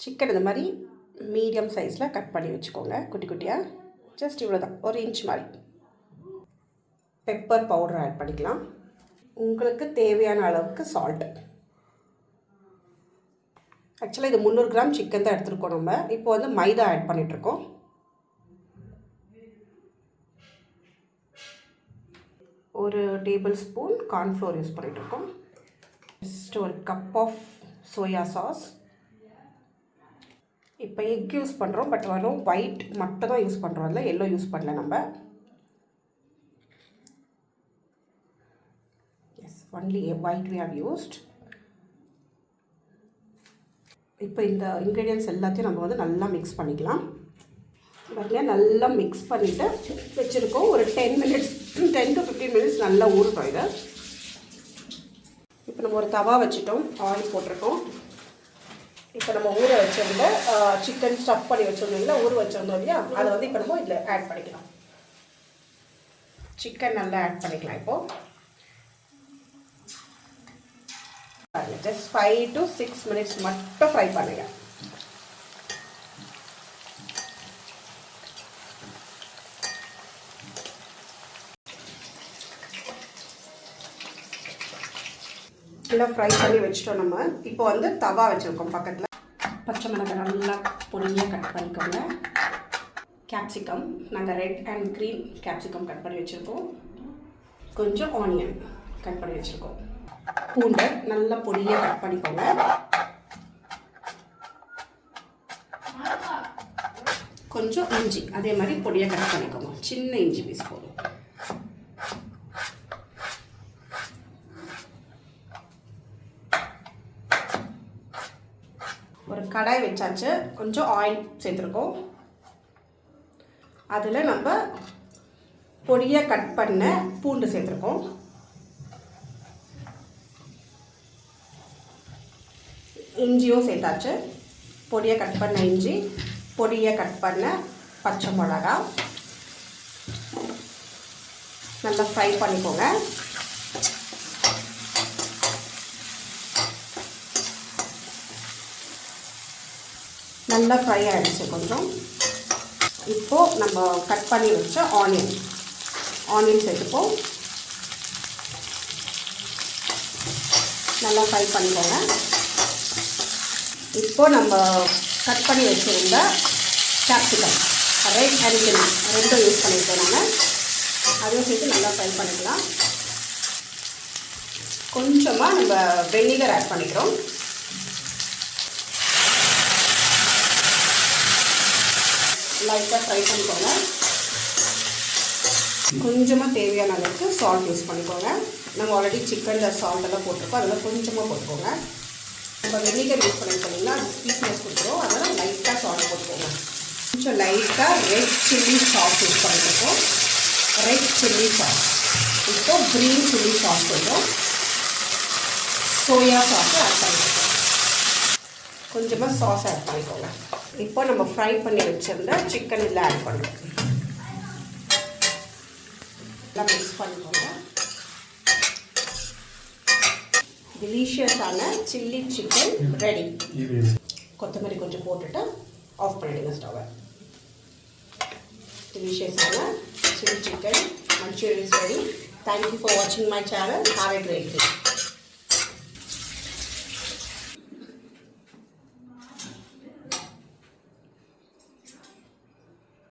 Chicken இந்த மாதிரி medium சைஸில் கட் பண்ணி வச்சுக்கோங்க, குட்டி குட்டியாக. ஜஸ்ட் இவ்வளோ தான், 1 இன்ச் மாதிரி. பெப்பர் பவுடர் ஆட் பண்ணிக்கலாம். உங்களுக்கு தேவையான அளவுக்கு சால்ட்டு. ஆக்சுவலாக இது 300 கிராம் சிக்கன் தான் எடுத்துருக்கோம். நம்ம இப்போ வந்து மைதா ஆட் பண்ணிகிட்ருக்கோம். ஒரு டேபிள் ஸ்பூன் கார்ன்ஃப்ளோர் யூஸ் பண்ணிகிட்ருக்கோம். ஜஸ்ட் ஒரு கப் ஆஃப் சோயா சாஸ். இப்போ எக் யூஸ் பண்ணுறோம், பட் வரும் ஒயிட் மட்டும் தான் யூஸ் பண்ணுறோம், இல்லை எல்லோ யூஸ் பண்ணல நம்ம. Yes, only white we have used. இப்போ இந்த இன்க்ரீடியன்ட்ஸ் எல்லாத்தையும் நம்ம வந்து நல்லா மிக்ஸ் பண்ணிக்கலாம். பாருங்க, நல்லா மிக்ஸ் பண்ணிவிட்டு வச்சுருக்கோம். ஒரு 10 to 15 மினிட்ஸ் நல்லா ஊறட்டும் இதை. இப்போ நம்ம ஒரு தவா வச்சுட்டோம், ஆயில் போட்டிருக்கோம். இப்போ நம்ம ஊற வச்சிருந்த சிக்கன் ஸ்டஃப் பண்ணி வச்சுருந்தோம் இல்லை, ஊற வச்சுருந்தோம் இல்லையா, அதை வந்து இப்போ நம்ம இதில் ஆட் பண்ணிக்கலாம். சிக்கன் நல்லா ஆட் பண்ணிக்கலாம். இப்போது ஜஸ்ட் 5 to 6 மினிட்ஸ் மட்டும் ஃப்ரை பண்ணுங்க. நல்லா ஃப்ரை பண்ணி வச்சுட்டோம் நம்ம. இப்போ வந்து தவா வச்சுருக்கோம் பக்கத்தில். பச்சை மிளகாய் நல்லா பொடியாக கட் பண்ணிக்கோங்க. கேப்சிகம், நாங்கள் red and green capsicum cut பண்ணி வச்சுருக்கோம். கொஞ்சம் ஆனியன் கட் பண்ணி வச்சுருக்கோம். பூண்டை நல்லா பொடியாக கட் பண்ணிக்கோங்க. கொஞ்சம் இஞ்சி அதே மாதிரி பொடியாக கட் பண்ணிக்கோங்க. சின்ன இஞ்சி பீஸ் போதும். ஒரு கடாய் வச்சாச்சு, கொஞ்சம் ஆயில் சேர்த்துருக்கோம். அதில் நம்ம பொடியாக கட் பண்ண பூண்டு சேர்த்துருக்கோம். இஞ்சியும் சேர்த்தாச்சு. பொடியாக கட் பண்ண இஞ்சி, பொடியாக கட் பண்ண பச்சை மிளகா நல்லா ஃப்ரை பண்ணிக்கோங்க. நல்லா ஃப்ரை ஆகிடுச்சு கொஞ்சம். இப்போது நம்ம கட் பண்ணி வச்ச ஆனியன் சேர்த்துப்போம். நல்லா ஃப்ரை பண்ணிக்கோங்க. இப்போது நம்ம கட் பண்ணி வச்சுருந்த கேப்சிகம், ரெட் அண்ட் க்ரீன் ரெண்டும் யூஸ் பண்ணியிருக்கோம் நாங்கள். அதையும் சேர்த்து நல்லா ஃப்ரை பண்ணிக்கலாம். கொஞ்சமாக நம்ம வெனிகர் ஆட் பண்ணிக்கிறோம். லைட்டாக ஃப்ரை பண்ணிக்கோங்க. கொஞ்சமாக தேவையான அளவுக்கு சால்ட் யூஸ் பண்ணிக்கோங்க. நம்ம ஆல்ரெடி சிக்கனில் சால்ட்டெல்லாம் போட்டிருக்கோம், அதெல்லாம் கொஞ்சமாக போட்டுக்கோங்க. நம்ம வெனிகர் யூஸ் பண்ணியிருக்கோம்னா அது ஸ்வீட்னஸ் கொடுத்துரும், அதனால் லைட்டாக சால்ட் போட்டுக்கோங்க. கொஞ்சம் லைட்டாக ரெட் சில்லி சாஸ் யூஸ் பண்ணியிருக்கோம். Red chilli sauce. இப்போது க்ரீன் சில்லி சாஸ் கொஞ்சம், சோயா சாஸை ஆட் பண்ணியிருக்கோம். கொஞ்சமாக சாஸ் ஆட் பண்ணிக்கோங்க. இப்போ நம்ம ஃப்ரை பண்ணி வச்சுருந்த சிக்கன் இதில் ஆட் பண்ணுறோம். எல்லாம் மிக்ஸ் பண்ணிக்கோங்க. டெலிஷியஸான சில்லி சிக்கன் ரெடி. கொத்தமல்லி கொஞ்சம் போட்டுட்டு ஆஃப் பண்ணிடுங்க ஸ்டவ்வை. டெலிஷியஸான chilli chicken manchurian is ready. Thank you for watching my channel. Have a great day.